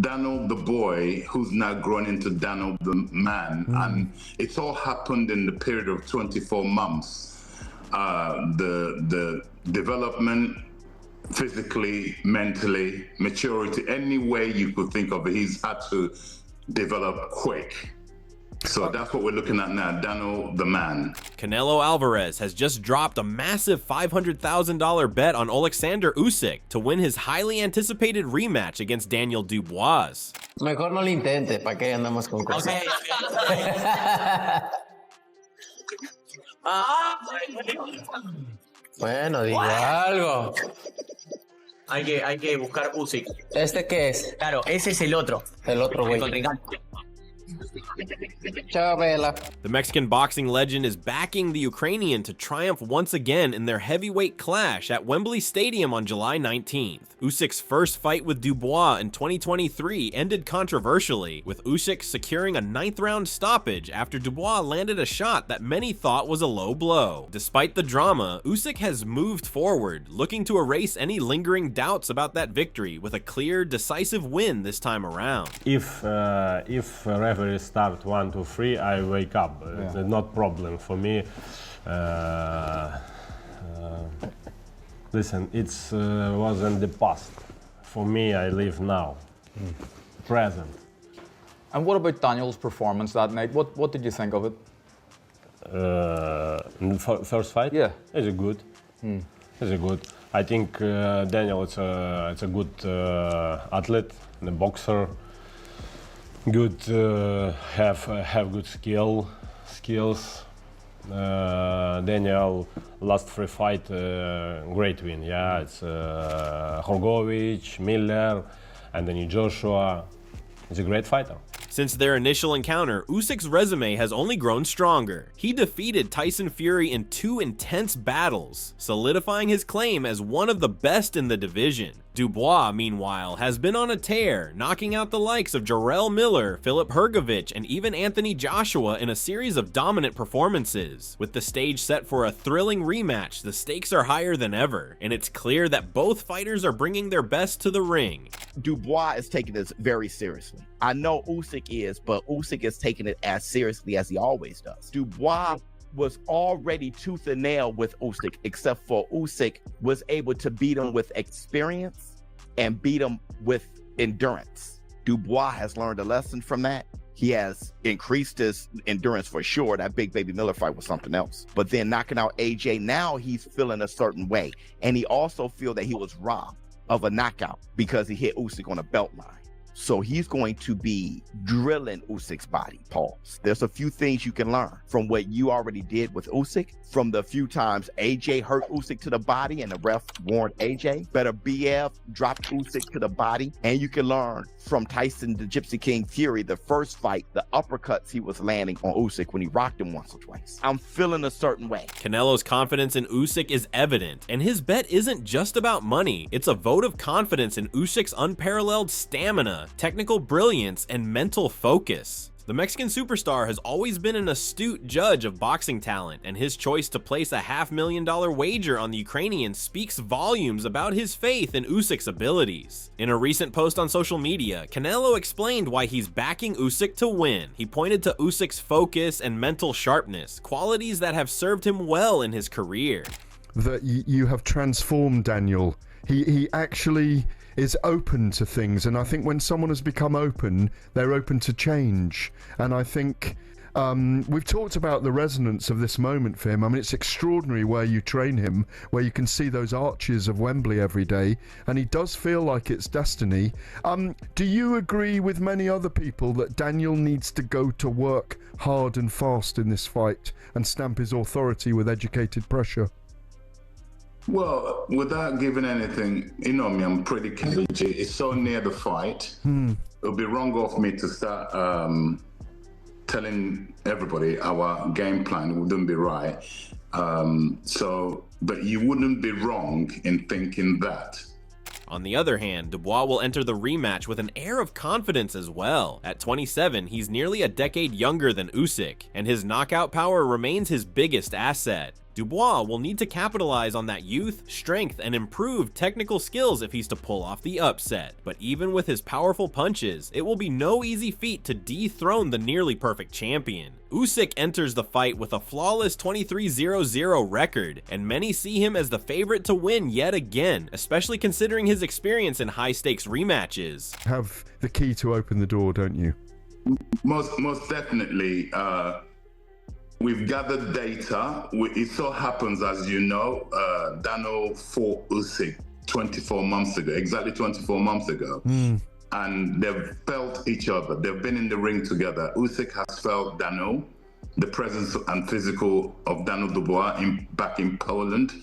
Daniel the boy, who's now grown into Daniel the man, and it's all happened in the period of 24 months. The development, physically, mentally, maturity, any way you could think of it, he's had to develop quick. So that's what we're looking at now, Daniel the man. Canelo Alvarez has just dropped a massive $500,000 bet on Oleksandr Usyk to win his highly anticipated rematch against Daniel Dubois. Mejor no lo intente, ¿para qué andamos con cosas? Bueno, digo algo. Hay que buscar Usyk. ¿Este qué es? Claro, ese es el otro. El otro güey. El contrincante. Chao, Vela. The Mexican boxing legend is backing the Ukrainian to triumph once again in their heavyweight clash at Wembley Stadium on July 19th. Usyk's first fight with Dubois in 2023 ended controversially, with Usyk securing a 9th-round stoppage after Dubois landed a shot that many thought was a low blow. Despite the drama, Usyk has moved forward, looking to erase any lingering doubts about that victory with a clear, decisive win this time around. If referee start 1, 2, 3, I wake up. It's not problem for me. Listen, it was in the past. For me, I live now, present. And what about Daniel's performance that night? What did you think of it? In the first fight? Yeah. It's good. It's good. I think Daniel is a good athlete, and a boxer. Good, have good skills. Daniel last 3 fight, great win. Yeah, it's Horgovich, Miller, and then Joshua. He's a great fighter. Since their initial encounter, Usyk's resume has only grown stronger. He defeated Tyson Fury in 2 intense battles, solidifying his claim as one of the best in the division. Dubois, meanwhile, has been on a tear, knocking out the likes of Jarrell Miller, Filip Hrgović, and even Anthony Joshua in a series of dominant performances. With the stage set for a thrilling rematch, the stakes are higher than ever, and it's clear that both fighters are bringing their best to the ring. Dubois is taking this very seriously. I know Usyk is, but Usyk is taking it as seriously as he always does. Dubois was already tooth and nail with Usyk, except for Usyk was able to beat him with experience and beat him with endurance. Dubois has learned a lesson from that. He has increased his endurance for sure. That big baby Miller fight was something else. But then knocking out AJ, now he's feeling a certain way. And he also feels that he was robbed of a knockout because he hit Usyk on a belt line. So he's going to be drilling Usyk's body, pause. There's a few things you can learn from what you already did with Usyk, from the few times AJ hurt Usyk to the body and the ref warned AJ. Better BF dropped Usyk to the body. And you can learn from Tyson the Gypsy King Fury, the first fight, the uppercuts he was landing on Usyk when he rocked him once or twice. I'm feeling a certain way. Canelo's confidence in Usyk is evident, and his bet isn't just about money. It's a vote of confidence in Usyk's unparalleled stamina, technical brilliance, and mental focus. The Mexican superstar has always been an astute judge of boxing talent, and his choice to place a $500,000 wager on the Ukrainian speaks volumes about his faith in Usyk's abilities. In a recent post on social media, Canelo explained why he's backing Usyk to win. He pointed to Usyk's focus and mental sharpness, qualities that have served him well in his career. That you have transformed Daniel. He actually is open to things, and I think when someone has become open, they're open to change. And I think we've talked about the resonance of this moment for him. I mean, it's extraordinary where you train him, where you can see those arches of Wembley every day, and he does feel like it's destiny. Do you agree with many other people that Daniel needs to go to work hard and fast in this fight and stamp his authority with educated pressure? Well, without giving anything, you know me, I'm pretty cagey. It's so near the fight. It would be wrong of me to start telling everybody our game plan. It wouldn't be right. But you wouldn't be wrong in thinking that. On the other hand, Dubois will enter the rematch with an air of confidence as well. At 27, he's nearly a decade younger than Usyk, and his knockout power remains his biggest asset. Dubois will need to capitalize on that youth, strength, and improved technical skills if he's to pull off the upset. But even with his powerful punches, it will be no easy feat to dethrone the nearly perfect champion. Usyk enters the fight with a flawless 23-0-0 record, and many see him as the favorite to win yet again, especially considering his experience in high-stakes rematches. Have the key to open the door, don't you? Most definitely. We've gathered data. It so happens, as you know, Dano fought Usyk 24 months ago, exactly 24 months ago. And they've felt each other. They've been in the ring together. Usyk has felt Dano, the presence and physical of Dano Dubois back in Poland.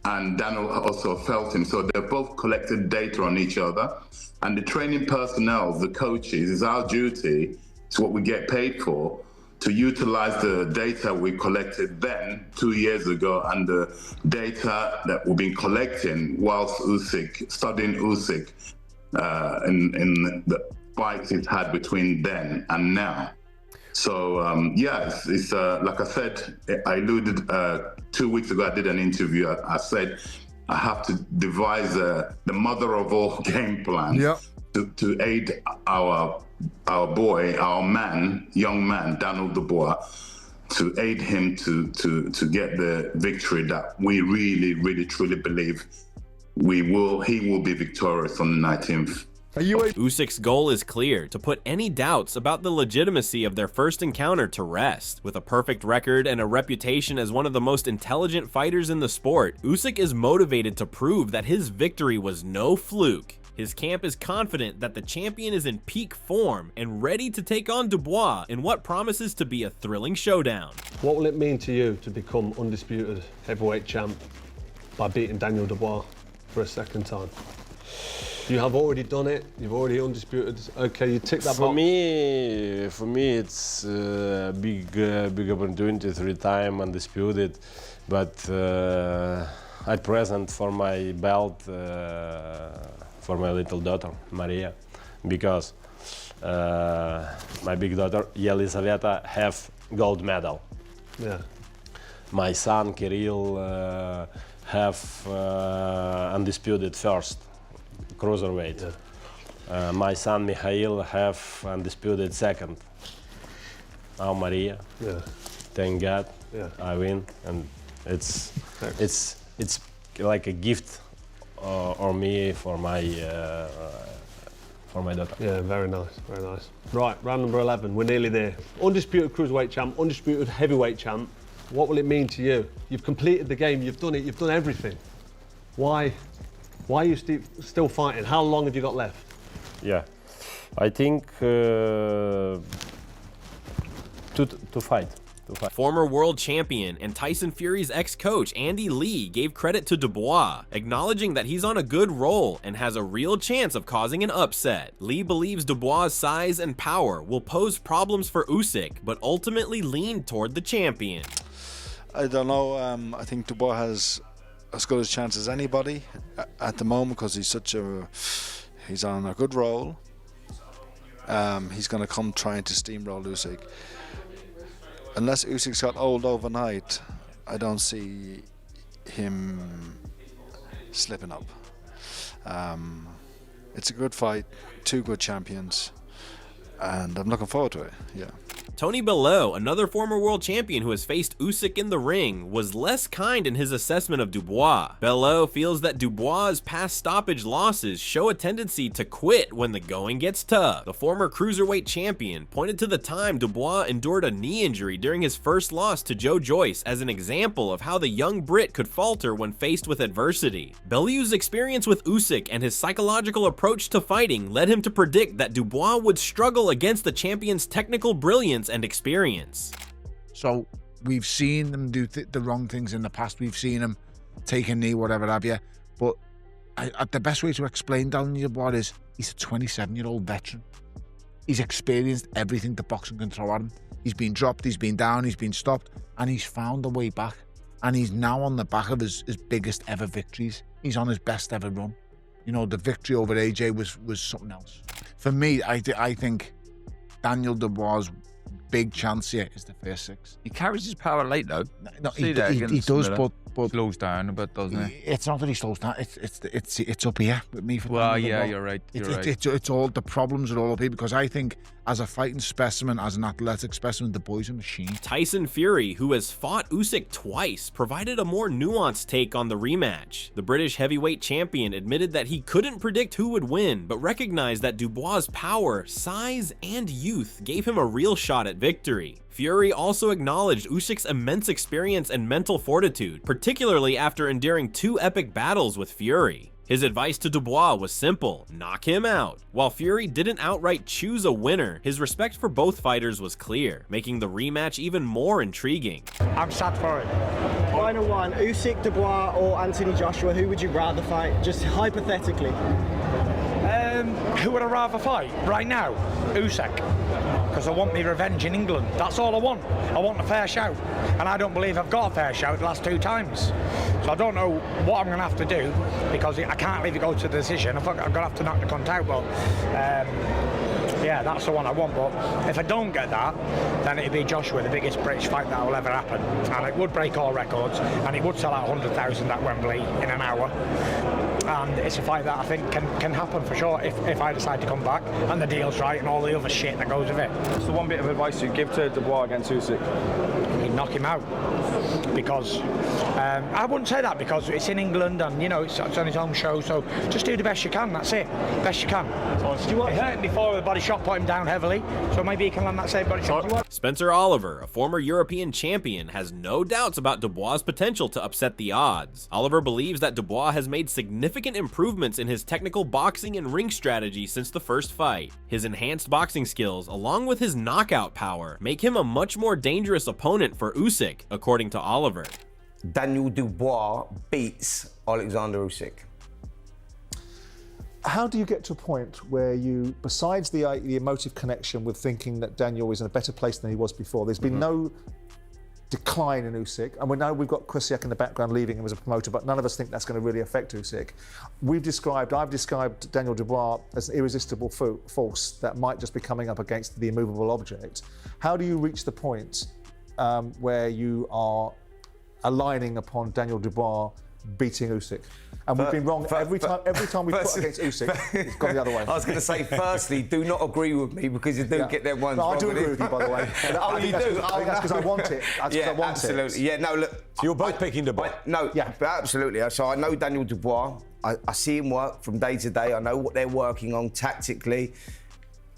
And Dano also felt him. So they've both collected data on each other. And the training personnel, the coaches, it's our duty, it's what we get paid for, to utilize the data we collected then, 2 years ago, and the data that we've been collecting whilst studying Usyk in the fights he's had between then and now. So yeah, it's like I said, I alluded 2 weeks ago, I did an interview. I said I have to devise the mother of all game plans to aid our boy, our young man, Daniel Dubois, to aid him to get the victory that we really truly believe he will be victorious on the 19th. Usyk's goal is clear: to put any doubts about the legitimacy of their first encounter to rest. With a perfect record and a reputation as one of the most intelligent fighters in the sport, Usyk is motivated to prove that his victory was no fluke. His camp is confident that the champion is in peak form and ready to take on Dubois in what promises to be a thrilling showdown. What will it mean to you to become undisputed heavyweight champ by beating Daniel Dubois for a second time? You have already done it. You've already undisputed. Okay, you tick that box. For me, it's a big opportunity, 3-time undisputed. But I present for my belt for my little daughter Maria, because my big daughter Yelizaveta have gold medal. Yeah. My son Kirill have undisputed first cruiserweight. Yeah. My son Mikhail have undisputed second. Now Maria. Yeah. Thank God. Yeah. I win, and it's like a gift or me for my daughter. Yeah, very nice, very nice. Right, round number 11. We're nearly there. Undisputed cruiserweight champ, undisputed heavyweight champ. What will it mean to you? You've completed the game. You've done it. You've done everything. Why are you still fighting? How long have you got left? Yeah, I think to fight. Former world champion and Tyson Fury's ex-coach Andy Lee gave credit to Dubois, acknowledging that he's on a good roll and has a real chance of causing an upset. Lee believes Dubois' size and power will pose problems for Usyk, but ultimately leaned toward the champion. I don't know. I think Dubois has as good a chance as anybody at the moment, because he's on a good roll. He's going to come trying to steamroll Usyk. Unless Usyk's got old overnight, I don't see him slipping up. It's a good fight, two good champions, and I'm looking forward to it, yeah. Tony Bellew, another former world champion who has faced Usyk in the ring, was less kind in his assessment of Dubois. Bellew feels that Dubois' past stoppage losses show a tendency to quit when the going gets tough. The former cruiserweight champion pointed to the time Dubois endured a knee injury during his first loss to Joe Joyce as an example of how the young Brit could falter when faced with adversity. Bellew's experience with Usyk and his psychological approach to fighting led him to predict that Dubois would struggle against the champion's technical brilliance and experience. So we've seen them do the wrong things in the past. We've seen him take a knee, whatever have you. But the best way to explain Daniel Dubois is he's a 27-year-old veteran. He's experienced everything the boxing can throw at him. He's been dropped, he's been down, he's been stopped, and he's found a way back. And he's now on the back of his biggest ever victories. He's on his best ever run. You know, the victory over AJ was something else. For me, I think Daniel Dubois big chance here is the first 6. He carries his power late though. No, he does, but slows down a bit, doesn't he? It's not that he slows down. It's up here with me. Well, yeah, you're right. It's all the problems are all up here because I think as a fighting specimen, as an athletic specimen, the boy's a machine. Tyson Fury, who has fought Usyk twice, provided a more nuanced take on the rematch. The British heavyweight champion admitted that he couldn't predict who would win, but recognized that Dubois' power, size, and youth gave him a real shot at victory. Fury also acknowledged Usyk's immense experience and mental fortitude, particularly after enduring 2 epic battles with Fury. His advice to Dubois was simple: knock him out. While Fury didn't outright choose a winner, his respect for both fighters was clear, making the rematch even more intriguing. I'm sad for it. Final one, Usyk, Dubois or Anthony Joshua, who would you rather fight, just hypothetically? Who would I rather fight right now? Usyk. Because I want me revenge in England. That's all I want. I want a fair shout. And I don't believe I've got a fair shout the last 2 times. So I don't know what I'm going to have to do because I can't leave it go to the decision. I'm going to have to knock the cunt out. But yeah, that's the one I want. But if I don't get that, then it'd be Joshua, the biggest British fight that will ever happen. And it would break all records. And it would sell out 100,000 at Wembley in an hour. And it's a fight that I think can happen for sure if I decide to come back and the deal's right and all the other shit that goes with it. So one bit of advice you'd give to Dubois against Usyk? He'd knock him out because I wouldn't say that because it's in England and you know it's on his own show, so just do the best you can. That's it, best you can. He hurt him before the body shot, put him down heavily, so maybe he can land that same body shot. Spencer Oliver, a former European champion, has no doubts about Dubois' potential to upset the odds. Oliver believes that Dubois has made significant improvements in his technical boxing and ring strategy since the first fight. His enhanced boxing skills, along with his knockout power, make him a much more dangerous opponent for Usyk, according to Oliver. Daniel Dubois beats Oleksandr Usyk. How do you get to a point where you, besides the emotive connection with thinking that Daniel is in a better place than he was before, there's been no decline in Usyk, and we know we've got Kusiak in the background leaving him as a promoter, but none of us think that's going to really affect Usyk. I've described Daniel Dubois as an irresistible force that might just be coming up against the immovable object. How do you reach the point where you are aligning upon Daniel Dubois beating Usyk? And we've been wrong every time we put against Usyk, it's gone the other way. I was going to say, firstly, do not agree with me because you do get them ones wrong. I do agree with you, by the way. Oh, you do? I think that's because I want it. Absolutely. Yeah, no, look. So you're both picking Dubois? No, yeah, absolutely. So I know Daniel Dubois. I see him work from day to day. I know what they're working on tactically.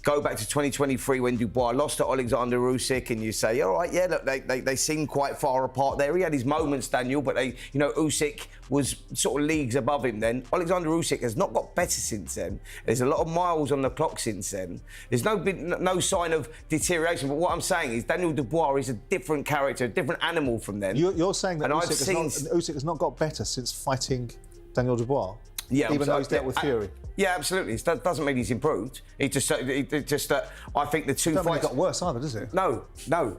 Go back to 2023 when Dubois lost to Oleksandr Usyk, and you say, all right, yeah, look, they seem quite far apart there. He had his moments, Daniel, but Usyk was sort of leagues above him then. Oleksandr Usyk has not got better since then. There's a lot of miles on the clock since then. There's no sign of deterioration. But what I'm saying is Daniel Dubois is a different character, a different animal from then. You're saying that Usyk has not got better since fighting Daniel Dubois? Yeah, even though he's dealt with Fury. Yeah, absolutely. That doesn't mean he's improved. I think the two fights got worse either, does it? No.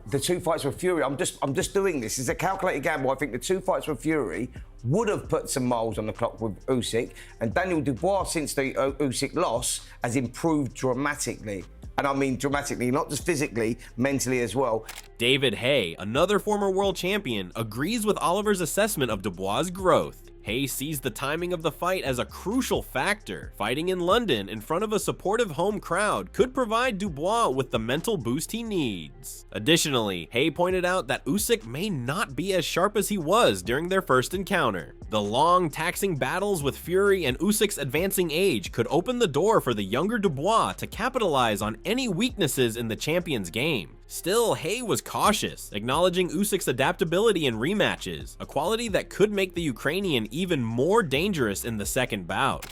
The 2 fights with Fury. I'm just doing this. It's a calculated gamble. I think the 2 fights with Fury would have put some miles on the clock with Usyk, and Daniel Dubois, since the Usyk loss, has improved dramatically. And I mean dramatically, not just physically, mentally as well. David Haye, another former world champion, agrees with Oliver's assessment of Dubois' growth. Haye sees the timing of the fight as a crucial factor. Fighting in London in front of a supportive home crowd could provide Dubois with the mental boost he needs. Additionally, Haye pointed out that Usyk may not be as sharp as he was during their first encounter. The long, taxing battles with Fury and Usyk's advancing age could open the door for the younger Dubois to capitalize on any weaknesses in the champion's game. Still, Haye was cautious, acknowledging Usyk's adaptability in rematches, a quality that could make the Ukrainian even more dangerous in the second bout.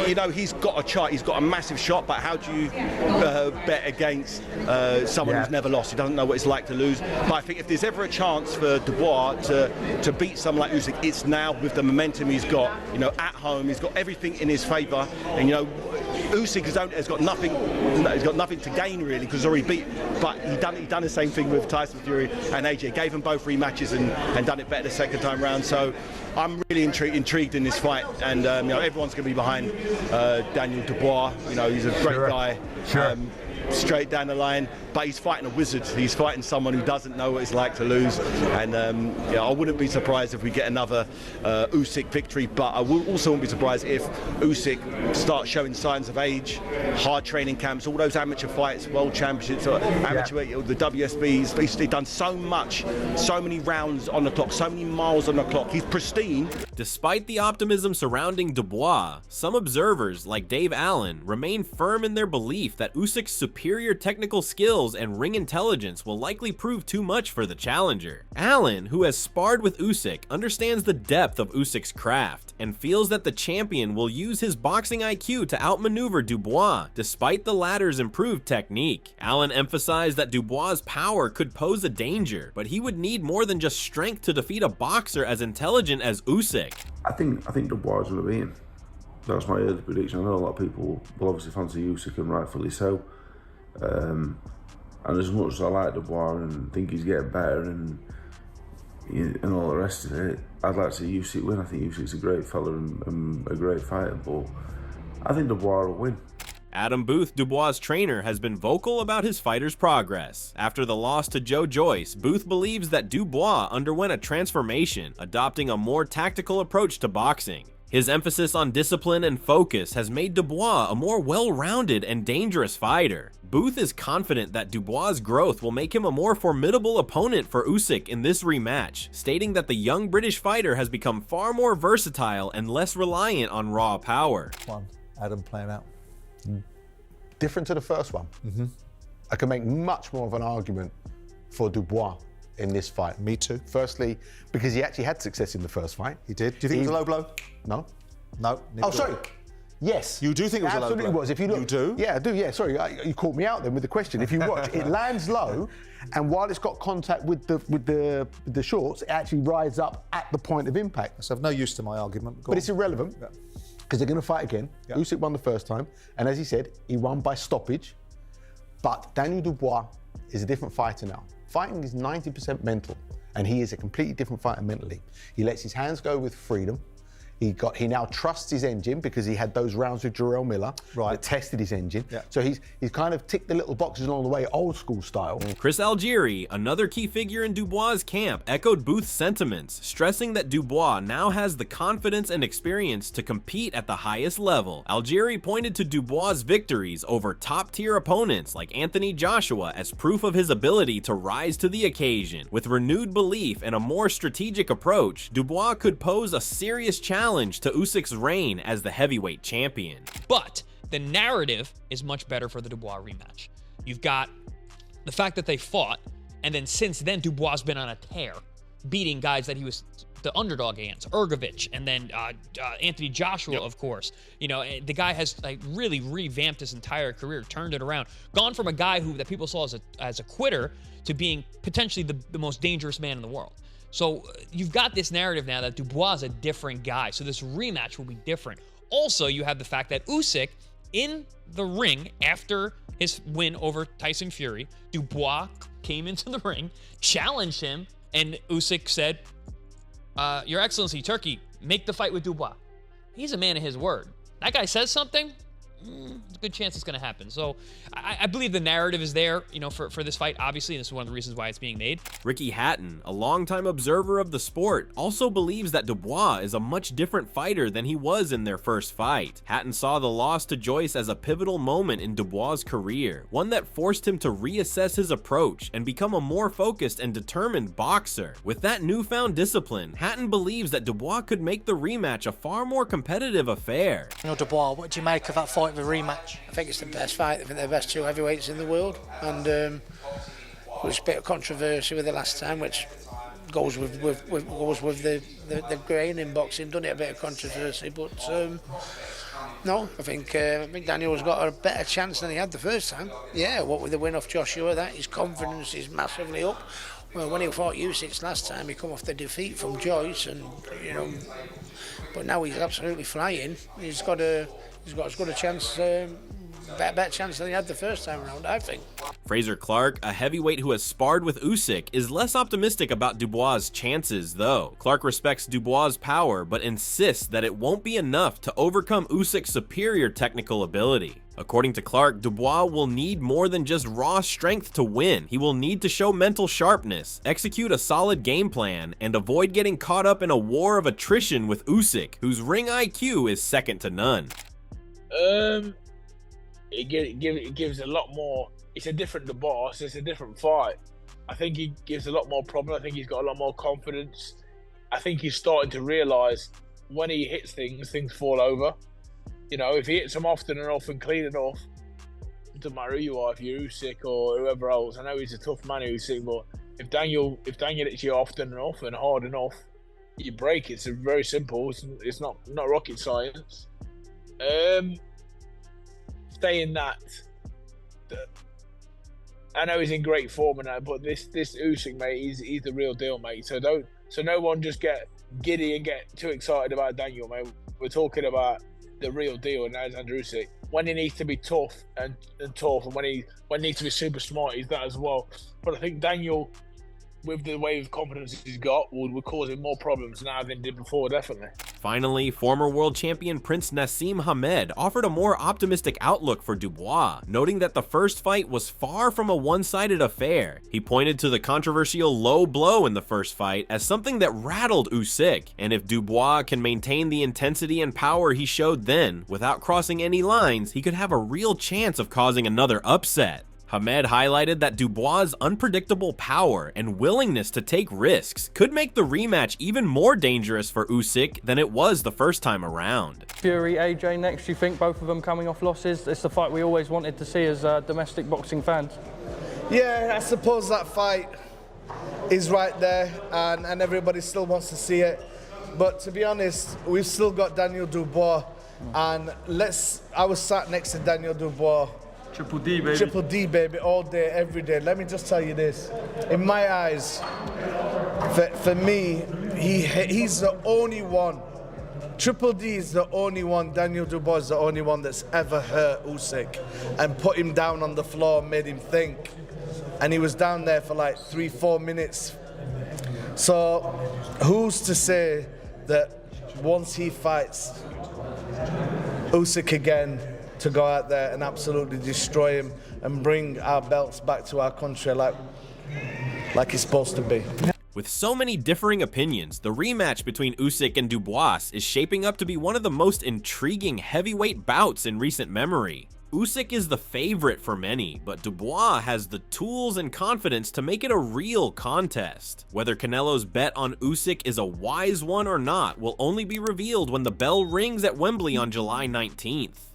You know, he's got a shot, he's got a massive shot, but how do you bet against someone who's never lost? He doesn't know what it's like to lose. But I think if there's ever a chance for Dubois to beat someone like Usyk, it's now with the momentum he's got. You know, at home, he's got everything in his favour, and you know, Usyk has got nothing. He's got nothing to gain really because he's already beat. But he done the same thing with Tyson Fury and AJ. Gave them both rematches and done it better the second time round. So I'm really intrigued in this fight, and you know, everyone's going to be behind Daniel Dubois. You know, he's a great guy. Sure. straight down the line, but he's fighting a wizard. He's fighting someone who doesn't know what it's like to lose, and I wouldn't be surprised if we get another Usyk victory, but I also wouldn't be surprised if Usyk starts showing signs of age, hard training camps, all those amateur fights, world championships, the WSB. He's basically done so much, so many rounds on the clock, so many miles on the clock. He's pristine. Despite the optimism surrounding Dubois, some observers, like Dave Allen, remain firm in their belief that Usyk's superior technical skills and ring intelligence will likely prove too much for the challenger. Allen, who has sparred with Usyk, understands the depth of Usyk's craft and feels that the champion will use his boxing IQ to outmaneuver Dubois, despite the latter's improved technique. Allen emphasized that Dubois' power could pose a danger, but he would need more than just strength to defeat a boxer as intelligent as Usyk. I think Dubois is going to beat him. That's my early prediction. I know a lot of people will obviously fancy Usyk, and rightfully so. And as much as I like Dubois and think he's getting better and all the rest of it, I'd like to see Usyk win. I think Usyk's a great fella and a great fighter, but I think Dubois will win. Adam Booth, Dubois' trainer, has been vocal about his fighter's progress. After the loss to Joe Joyce, Booth believes that Dubois underwent a transformation, adopting a more tactical approach to boxing. His emphasis on discipline and focus has made Dubois a more well-rounded and dangerous fighter. Booth is confident that Dubois' growth will make him a more formidable opponent for Usyk in this rematch, stating that the young British fighter has become far more versatile and less reliant on raw power. Adam playing out. Different to the first one. I can make much more of an argument for Dubois in this fight. Me too. Firstly, because he actually had success in the first fight. He did. Do you think it was a low blow? No. No. Oh, sorry. Yes. You do think it was a low blow? Absolutely was. If you look, you do? Yeah, I do. Yeah, sorry. You caught me out then with the question. If you watch, it lands low, and while it's got contact with the shorts, it actually rides up at the point of impact. So I've no use to my argument. But it's irrelevant. Because they're going to fight again. Usyk won the first time, and as he said, he won by stoppage. But Daniel Dubois is a different fighter now. Fighting is 90% mental, and he is a completely different fighter mentally. He lets his hands go with freedom. He now trusts his engine because he had those rounds with Jarrell Miller that tested his engine. So he's kind of ticked the little boxes along the way, old school style. Chris Algieri, another key figure in Dubois' camp, echoed Booth's sentiments, stressing that Dubois now has the confidence and experience to compete at the highest level. Algieri pointed to Dubois' victories over top-tier opponents like Anthony Joshua as proof of his ability to rise to the occasion. With renewed belief and a more strategic approach, Dubois could pose a serious challenge to Usyk's reign as the heavyweight champion. But the narrative is much better for the Dubois rematch. You've got the fact that they fought, and then since then Dubois' been on a tear, beating guys that he was the underdog against, Ergovich, and then Anthony Joshua, of course. You know, the guy has like really revamped his entire career, turned it around, gone from a guy that people saw as a quitter to being potentially the most dangerous man in the world. So you've got this narrative now that Dubois is a different guy. So this rematch will be different. Also, you have the fact that Usyk, in the ring after his win over Tyson Fury, Dubois came into the ring, challenged him, and Usyk said, Your Excellency, Turkey, make the fight with Dubois. He's a man of his word. That guy says something, there's a good chance it's going to happen. So I believe the narrative is there, you know, for this fight, obviously, and this is one of the reasons why it's being made. Ricky Hatton, a longtime observer of the sport, also believes that Dubois is a much different fighter than he was in their first fight. Hatton saw the loss to Joyce as a pivotal moment in Dubois' career, one that forced him to reassess his approach and become a more focused and determined boxer. With that newfound discipline, Hatton believes that Dubois could make the rematch a far more competitive affair. Dubois, what do you make of that fight? The rematch. I think it's the best fight. I think they're the best two heavyweights in the world, and there was a bit of controversy with the last time, which goes with the grain in boxing, doesn't it? A bit of controversy, but no, I think Daniel's got a better chance than he had the first time. Yeah, what with the win off Joshua, that his confidence is massively up. Well, when he fought Usyk last time, he come off the defeat from Joyce, and you know, but now he's absolutely flying. He's got as good a chance, better chance than he had the first time around, I think. Fraser Clark, a heavyweight who has sparred with Usyk, is less optimistic about Dubois' chances, though. Clark respects Dubois' power, but insists that it won't be enough to overcome Usyk's superior technical ability. According to Clark, Dubois will need more than just raw strength to win. He will need to show mental sharpness, execute a solid game plan, and avoid getting caught up in a war of attrition with Usyk, whose ring IQ is second to none. It gives a lot more. It's a different Dubois. It's a different fight. I think he gives a lot more problem. I think he's got a lot more confidence. I think he's starting to realise when he hits things, things fall over. You know, if he hits them often enough and clean enough, it doesn't matter who you are, if you're Usyk or whoever else. I know he's a tough man, Usyk, but if Daniel hits you often enough and hard enough, you break. It's very simple. It's not rocket science. Saying that, I know he's in great form and that, but this Usyk, mate, he's the real deal, mate. So no one just get giddy and get too excited about Daniel, mate. We're talking about the real deal, and Oleksandr Usyk. When he needs to be tough and tough, and when he needs to be super smart, he's that as well. But I think Daniel, with the wave of confidence he's got, would cause him more problems now than he did before, definitely. Finally, former world champion Prince Nassim Hamed offered a more optimistic outlook for Dubois, noting that the first fight was far from a one-sided affair. He pointed to the controversial low blow in the first fight as something that rattled Usyk, and if Dubois can maintain the intensity and power he showed then, without crossing any lines, he could have a real chance of causing another upset. Hamed highlighted that Dubois' unpredictable power and willingness to take risks could make the rematch even more dangerous for Usyk than it was the first time around. Fury, AJ next, you think both of them coming off losses? It's the fight we always wanted to see as domestic boxing fans. Yeah, I suppose that fight is right there and everybody still wants to see it. But to be honest, we've still got Daniel Dubois, and I was sat next to Daniel Dubois. Triple D, baby. Triple D, baby, all day, every day. Let me just tell you this. In my eyes, for me, he's the only one. Triple D is the only one. Daniel Dubois is the only one that's ever hurt Usyk and put him down on the floor, made him think. And he was down there for like 3-4 minutes. So who's to say that once he fights Usyk again, to go out there and absolutely destroy him and bring our belts back to our country like it's supposed to be. With so many differing opinions, the rematch between Usyk and Dubois is shaping up to be one of the most intriguing heavyweight bouts in recent memory. Usyk is the favorite for many, but Dubois has the tools and confidence to make it a real contest. Whether Canelo's bet on Usyk is a wise one or not will only be revealed when the bell rings at Wembley on July 19th.